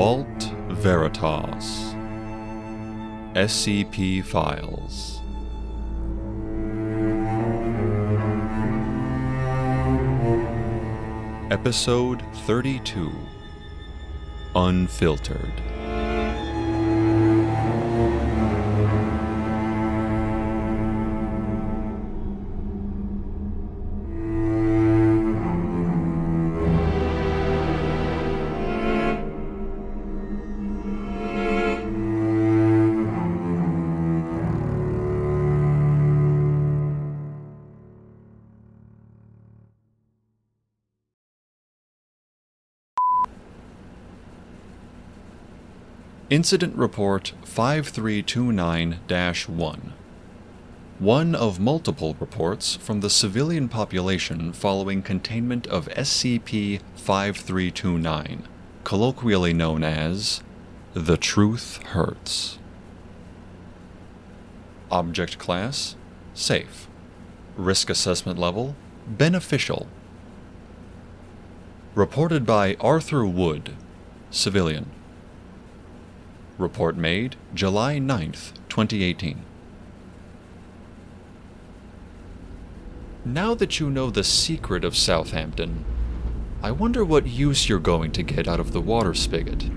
Vault Veritas. SCP Files. Episode 32. Unfiltered. Incident Report 5329-1. One of multiple reports from the civilian population following containment of SCP-5329, colloquially known as The Truth Hurts. Object Class: Safe. Risk Assessment Level: Beneficial. Reported by Arthur Wood, Civilian. Report made July 9th, 2018. Now that you know the secret of Southampton, I wonder what use you're going to get out of the water spigot.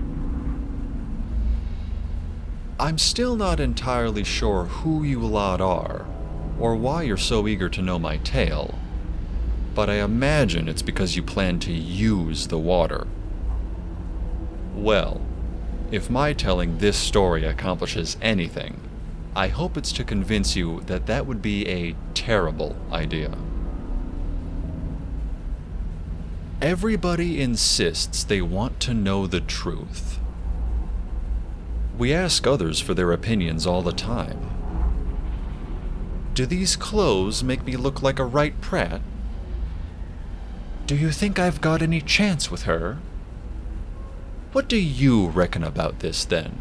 I'm still not entirely sure who you lot are, or why you're so eager to know my tale, but I imagine it's because you plan to use the water. Well, if my telling this story accomplishes anything, I hope it's to convince you that that would be a terrible idea. Everybody insists they want to know the truth. We ask others for their opinions all the time. Do these clothes make me look like a right prat? Do you think I've got any chance with her? What do you reckon about this, then?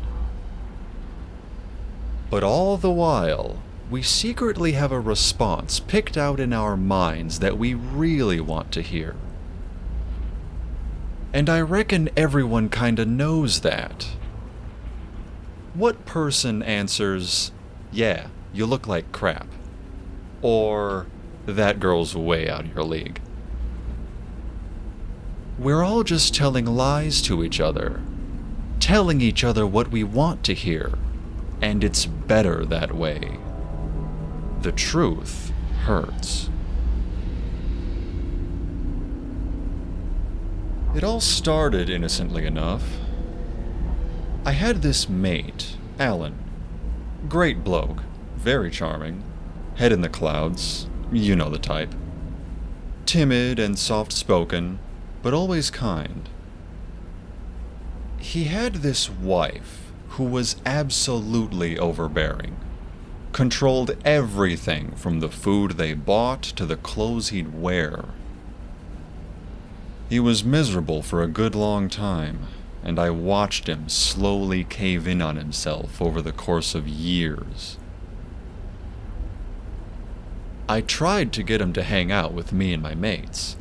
But all the while, we secretly have a response picked out in our minds that we really want to hear. And I reckon everyone kinda knows that. What person answers, "Yeah, you look like crap," or "That girl's way out of your league"? We're all just telling lies to each other, telling each other what we want to hear, and it's better that way. The truth hurts. It all started innocently enough. I had this mate, Alan. Great bloke, very charming, head in the clouds, you know the type. Timid and soft-spoken, but always kind. He had this wife who was absolutely overbearing, controlled everything from the food they bought to the clothes he'd wear. He was miserable for a good long time, and I watched him slowly cave in on himself over the course of years. I tried to get him to hang out with me and my mates,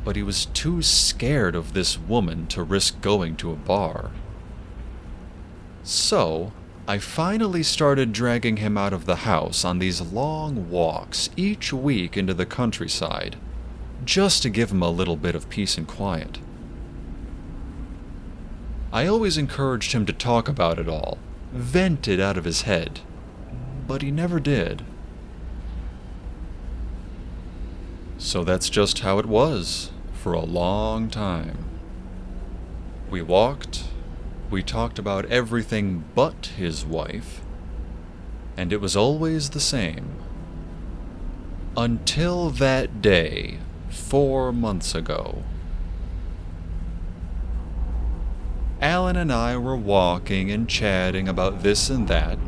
but he was too scared of this woman to risk going to a bar. So, I finally started dragging him out of the house on these long walks each week into the countryside, just to give him a little bit of peace and quiet. I always encouraged him to talk about it all, vent it out of his head, but he never did. So that's just how it was for a long time. We walked, we talked about everything but his wife, and it was always the same. Until that day, 4 months ago. Alan and I were walking and chatting about this and that,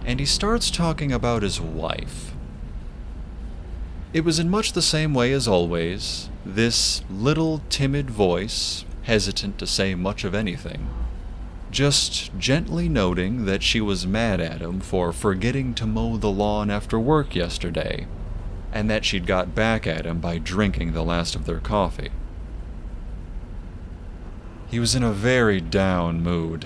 and he starts talking about his wife. It was in much the same way as always, this little timid voice, hesitant to say much of anything, just gently noting that she was mad at him for forgetting to mow the lawn after work yesterday, and that she'd got back at him by drinking the last of their coffee. He was in a very down mood.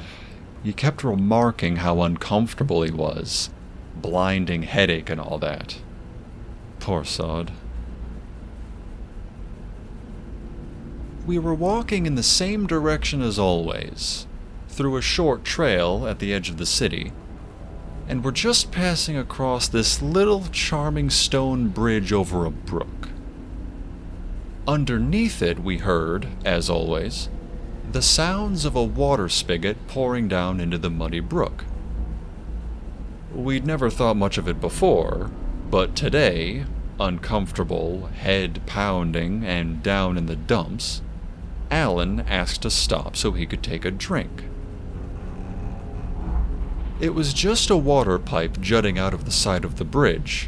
He kept remarking how uncomfortable he was, blinding headache and all that. Poor sod. We were walking in the same direction as always, through a short trail at the edge of the city, and were just passing across this little charming stone bridge over a brook. Underneath it we heard, as always, the sounds of a water spigot pouring down into the muddy brook. We'd never thought much of it before, but today, uncomfortable, head pounding, and down in the dumps, Alan asked to stop so he could take a drink. It was just a water pipe jutting out of the side of the bridge,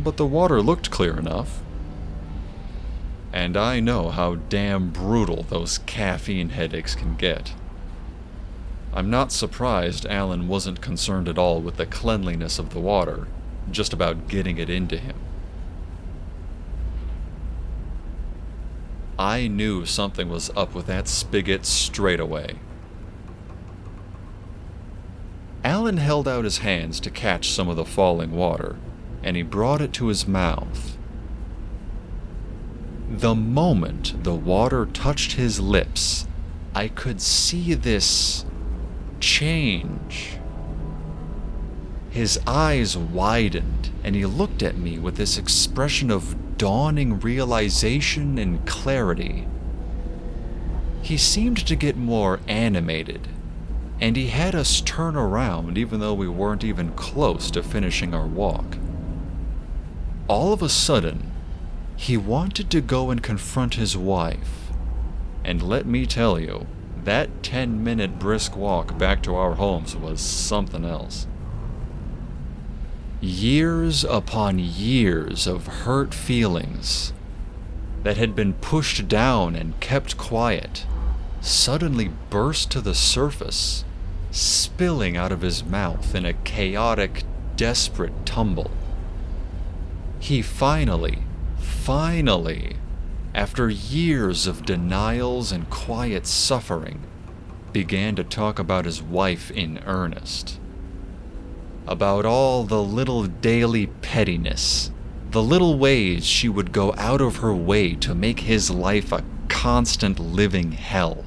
but the water looked clear enough. And I know how damn brutal those caffeine headaches can get. I'm not surprised Alan wasn't concerned at all with the cleanliness of the water, just about getting it into him. I knew something was up with that spigot straight away. Alan held out his hands to catch some of the falling water, and he brought it to his mouth. The moment the water touched his lips, I could see this change. His eyes widened, and he looked at me with this expression of dawning realization and clarity. He seemed to get more animated, and he had us turn around even though we weren't even close to finishing our walk. All of a sudden, he wanted to go and confront his wife, and let me tell you, that 10-minute brisk walk back to our homes was something else. Years upon years of hurt feelings that had been pushed down and kept quiet suddenly burst to the surface, spilling out of his mouth in a chaotic, desperate tumble. He finally, after years of denials and quiet suffering, began to talk about his wife in earnest. About all the little daily pettiness, the little ways she would go out of her way to make his life a constant living hell.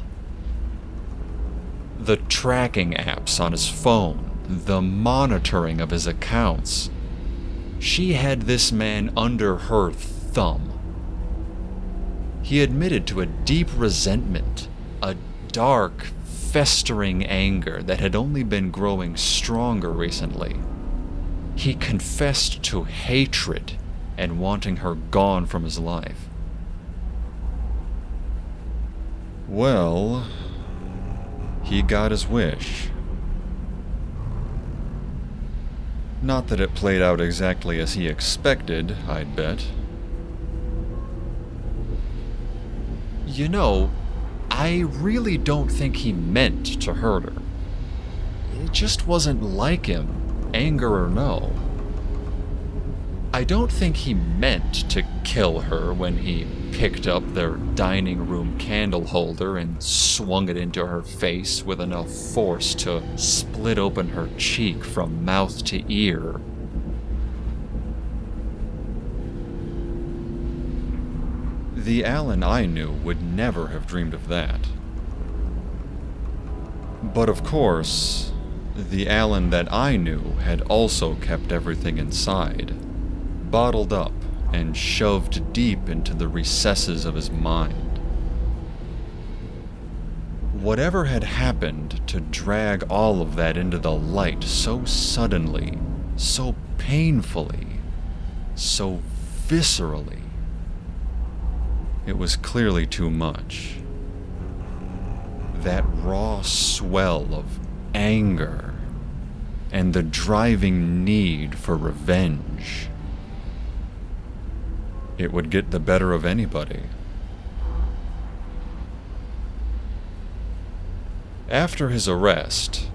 The tracking apps on his phone, the monitoring of his accounts. She had this man under her thumb. He admitted to a deep resentment, a dark, festering anger that had only been growing stronger recently. He confessed to hatred and wanting her gone from his life. Well, he got his wish. Not that it played out exactly as he expected, I'd bet. You know, I really don't think he meant to hurt her. It just wasn't like him, anger or no. I don't think he meant to kill her when he picked up their dining room candle holder and swung it into her face with enough force to split open her cheek from mouth to ear. The Alan I knew would never have dreamed of that. But of course, the Alan that I knew had also kept everything inside, bottled up and shoved deep into the recesses of his mind. Whatever had happened to drag all of that into the light so suddenly, so painfully, so viscerally? It was clearly too much. That raw swell of anger and the driving need for revenge. It would get the better of anybody. After his arrest,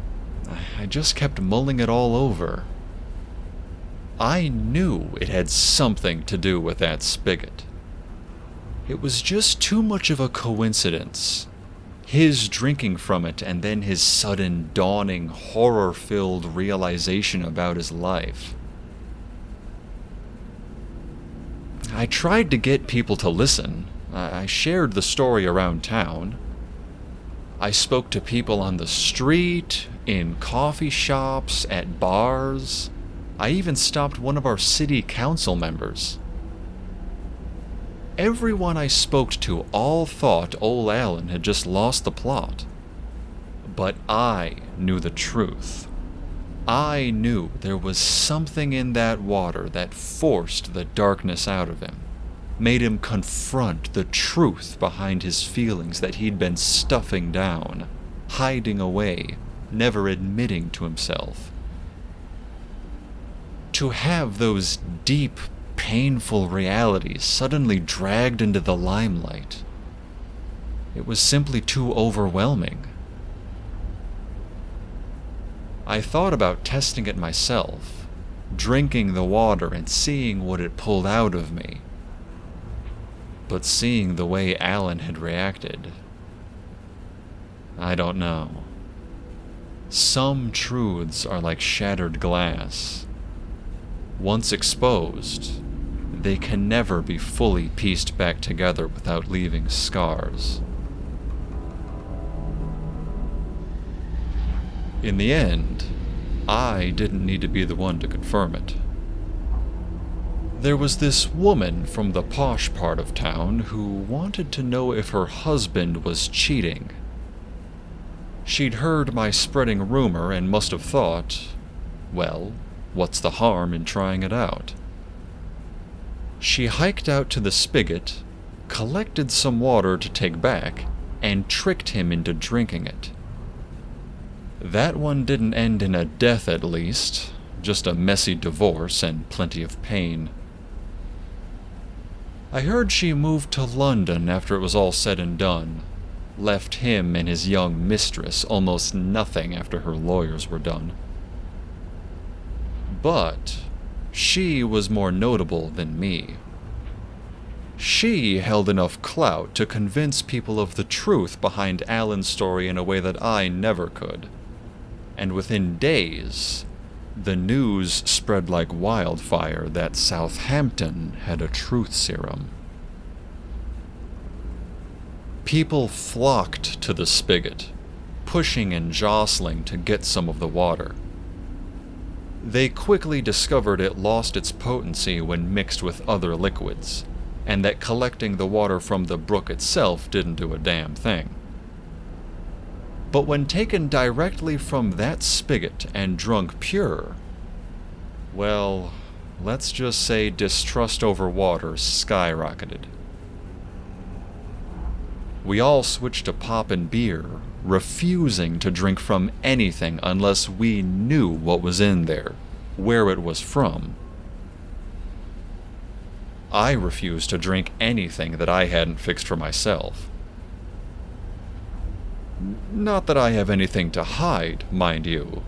I just kept mulling it all over. I knew it had something to do with that spigot. It was just too much of a coincidence. His drinking from it, and then his sudden, dawning, horror-filled realization about his life. I tried to get people to listen. I shared the story around town. I spoke to people on the street, in coffee shops, at bars. I even stopped one of our city council members. Everyone I spoke to all thought old Alan had just lost the plot. But I knew the truth. I knew there was something in that water that forced the darkness out of him, made him confront the truth behind his feelings that he'd been stuffing down, hiding away, never admitting to himself. To have those deep, painful realities suddenly dragged into the limelight, it was simply too overwhelming. I thought about testing it myself, drinking the water and seeing what it pulled out of me. But seeing the way Alan had reacted, I don't know. Some truths are like shattered glass. Once exposed, they can never be fully pieced back together without leaving scars. In the end, I didn't need to be the one to confirm it. There was this woman from the posh part of town who wanted to know if her husband was cheating. She'd heard my spreading rumor and must have thought, well, what's the harm in trying it out? She hiked out to the spigot, collected some water to take back, and tricked him into drinking it. That one didn't end in a death, at least, just a messy divorce and plenty of pain. I heard she moved to London after it was all said and done, left him and his young mistress almost nothing after her lawyers were done. But she was more notable than me. She held enough clout to convince people of the truth behind Alan's story in a way that I never could. And within days, the news spread like wildfire that Southampton had a truth serum. People flocked to the spigot, pushing and jostling to get some of the water. They quickly discovered it lost its potency when mixed with other liquids, and that collecting the water from the brook itself didn't do a damn thing. But when taken directly from that spigot and drunk pure, well, let's just say distrust over water skyrocketed. We all switched to pop and beer, refusing to drink from anything unless we knew what was in there, where it was from. I refused to drink anything that I hadn't fixed for myself. Not that I have anything to hide, mind you.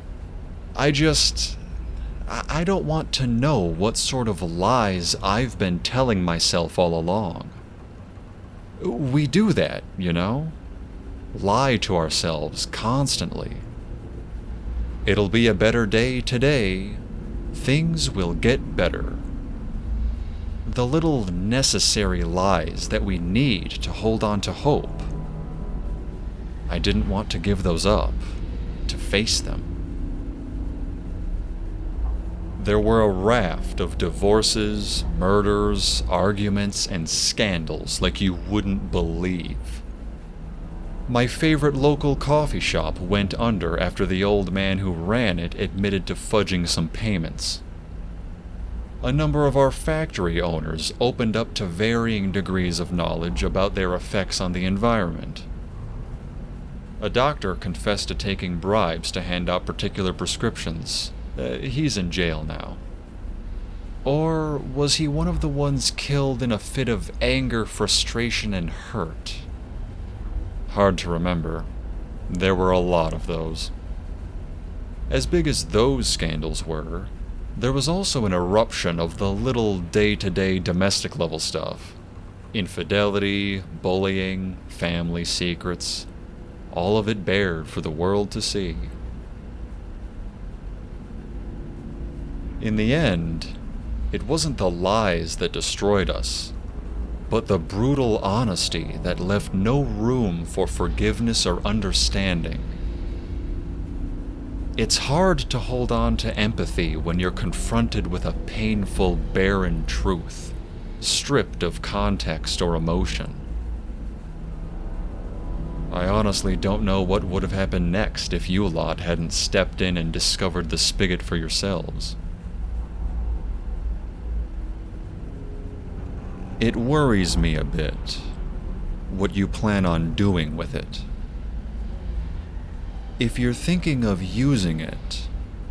I don't want to know what sort of lies I've been telling myself all along. We do that, you know? Lie to ourselves constantly. It'll be a better day today. Things will get better. The little necessary lies that we need to hold on to hope. I didn't want to give those up, to face them. There were a raft of divorces, murders, arguments, and scandals like you wouldn't believe. My favorite local coffee shop went under after the old man who ran it admitted to fudging some payments. A number of our factory owners opened up to varying degrees of knowledge about their effects on the environment. A doctor confessed to taking bribes to hand out particular prescriptions. He's in jail now. Or was he one of the ones killed in a fit of anger, frustration, and hurt? Hard to remember. There were a lot of those. As big as those scandals were, there was also an eruption of the little day-to-day domestic level stuff. Infidelity, bullying, family secrets. all of it bared for the world to see. In the end, it wasn't the lies that destroyed us, but the brutal honesty that left no room for forgiveness or understanding. It's hard to hold on to empathy when you're confronted with a painful, barren truth, stripped of context or emotion. I honestly don't know what would have happened next if you lot hadn't stepped in and discovered the spigot for yourselves. It worries me a bit, what you plan on doing with it. If you're thinking of using it,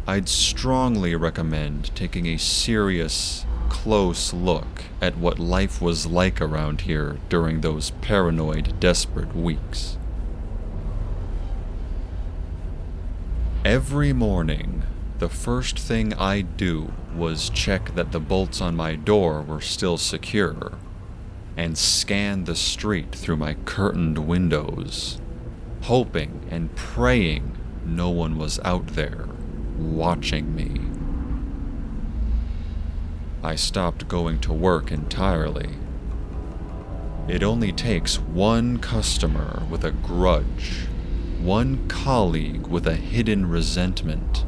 I'd strongly recommend taking a serious, close look at what life was like around here during those paranoid, desperate weeks. Every morning, the first thing I'd do was check that the bolts on my door were still secure, and scan the street through my curtained windows, hoping and praying no one was out there watching me. I stopped going to work entirely. It only takes one customer with a grudge, one colleague with a hidden resentment,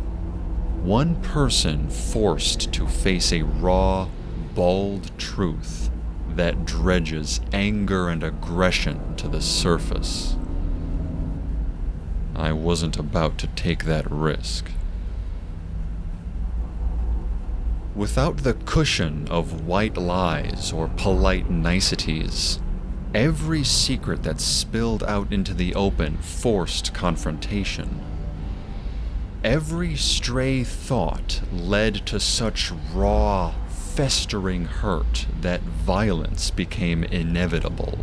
one person forced to face a raw, bald truth that dredges anger and aggression to the surface. I wasn't about to take that risk. Without the cushion of white lies or polite niceties, every secret that spilled out into the open forced confrontation. Every stray thought led to such raw, festering hurt that violence became inevitable.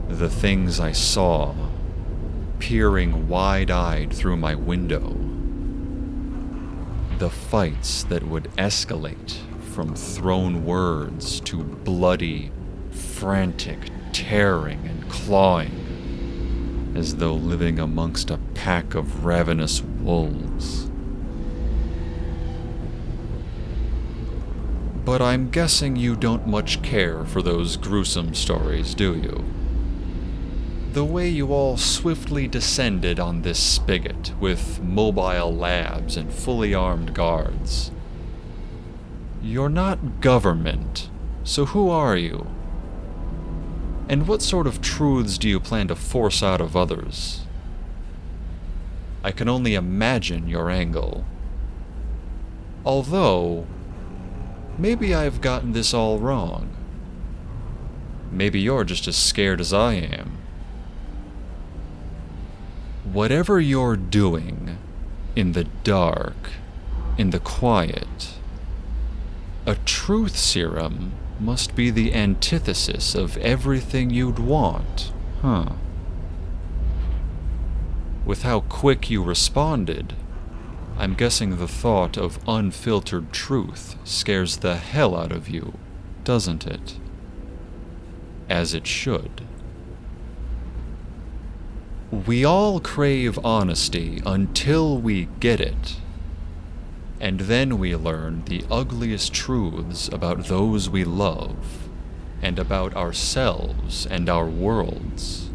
The things I saw, peering wide-eyed through my window, the fights that would escalate from thrown words to bloody, frantic tearing and clawing, as though living amongst a pack of ravenous wolves. But I'm guessing you don't much care for those gruesome stories, do you? The way you all swiftly descended on this spigot with mobile labs and fully armed guards. You're not government, so who are you? And what sort of truths do you plan to force out of others? I can only imagine your angle. Although, maybe I've gotten this all wrong. Maybe you're just as scared as I am. Whatever you're doing, in the dark, in the quiet, a truth serum must be the antithesis of everything you'd want, huh? With how quick you responded, I'm guessing the thought of unfiltered truth scares the hell out of you, doesn't it? As it should. We all crave honesty until we get it. And then we learn the ugliest truths about those we love, and about ourselves and our worlds.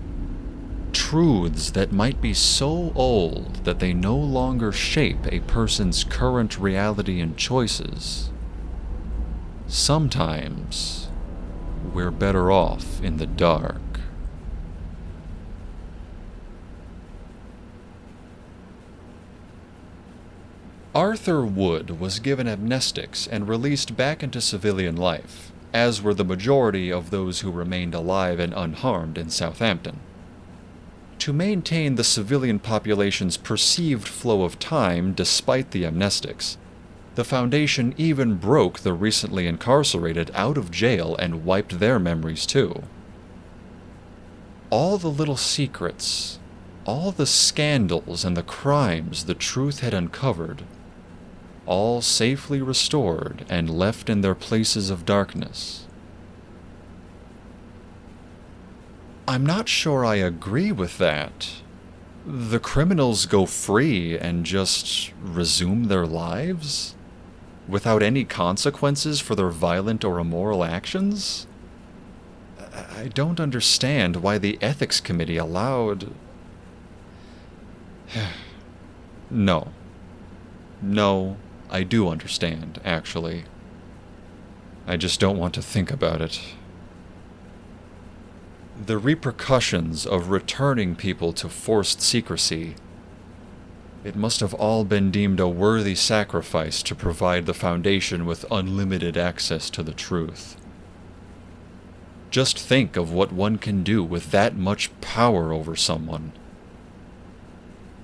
Truths that might be so old that they no longer shape a person's current reality and choices. Sometimes, we're better off in the dark. Arthur Wood was given amnestics and released back into civilian life, as were the majority of those who remained alive and unharmed in Southampton. To maintain the civilian population's perceived flow of time despite the amnestics, the Foundation even broke the recently incarcerated out of jail and wiped their memories too. All the little secrets, all the scandals and the crimes the truth had uncovered, all safely restored and left in their places of darkness. I'm not sure I agree with that. The criminals go free and just resume their lives? Without any consequences for their violent or immoral actions? I don't understand why the ethics committee allowed... No. No, I do understand, actually. I just don't want to think about it. The repercussions of returning people to forced secrecy. It must have all been deemed a worthy sacrifice to provide the Foundation with unlimited access to the truth. Just think of what one can do with that much power over someone.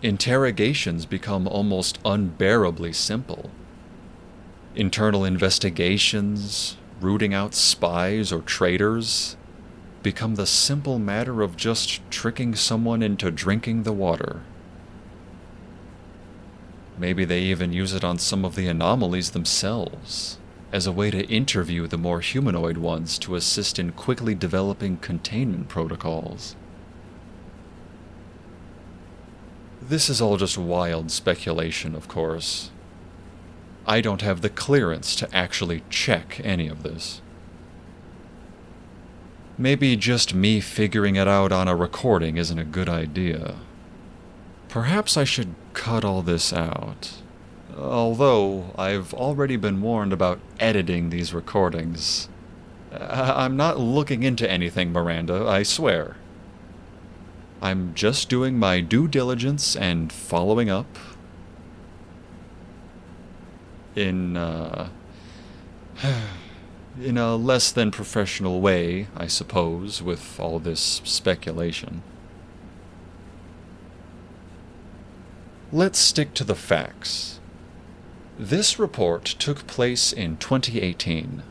Interrogations become almost unbearably simple. Internal investigations, rooting out spies or traitors, become the simple matter of just tricking someone into drinking the water. Maybe they even use it on some of the anomalies themselves, as a way to interview the more humanoid ones to assist in quickly developing containment protocols. This is all just wild speculation, of course. I don't have the clearance to actually check any of this. Maybe just me figuring it out on a recording isn't a good idea. Perhaps I should cut all this out. Although, I've already been warned about editing these recordings. I'm not looking into anything, Miranda, I swear. I'm just doing my due diligence and following up. In a less than professional way, I suppose, with all this speculation. Let's stick to the facts. This report took place in 2018.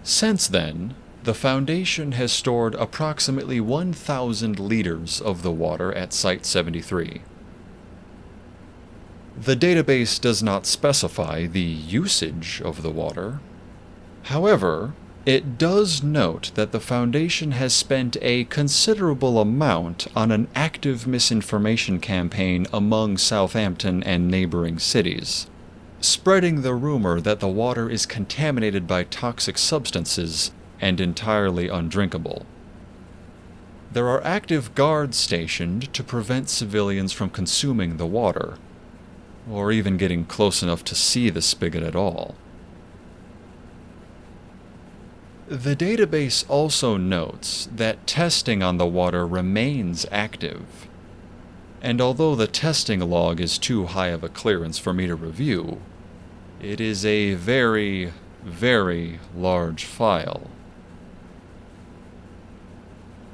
Since then, the Foundation has stored approximately 1,000 liters of the water at Site-73. The database does not specify the usage of the water. However, it does note that the Foundation has spent a considerable amount on an active misinformation campaign among Southampton and neighboring cities, spreading the rumor that the water is contaminated by toxic substances and entirely undrinkable. There are active guards stationed to prevent civilians from consuming the water, or even getting close enough to see the spigot at all. The database also notes that testing on the water remains active, and although the testing log is too high of a clearance for me to review, it is a very, very large file.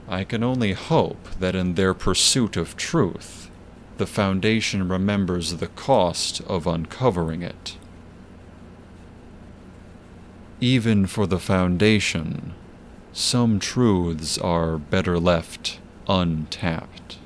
I can only hope that in their pursuit of truth, the Foundation remembers the cost of uncovering it. Even for the Foundation, some truths are better left untapped.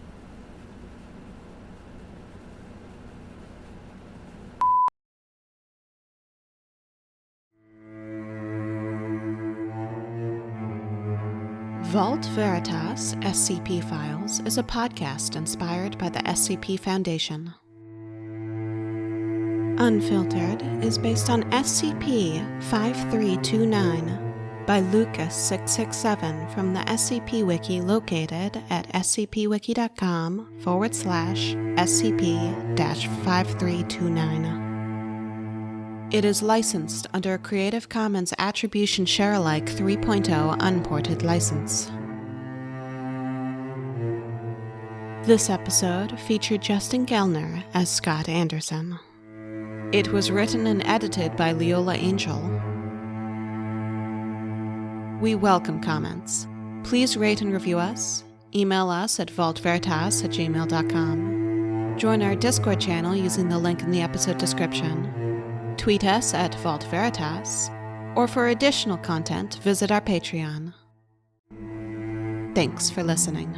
Vault Veritas SCP Files is a podcast inspired by the SCP Foundation. Unfiltered is based on SCP-5329 by Lucas667 from the SCP Wiki located at scp-5329. It is licensed under a Creative Commons Attribution Share-alike 3.0 unported license. This episode featured Justin Gellner as Scott Anderson. It was written and edited by Leola Angel. We welcome comments. Please rate and review us. Email us at vaultveritas@gmail.com. Join our Discord channel using the link in the episode description. Tweet us at Vault Veritas, or for additional content, visit our Patreon. Thanks for listening.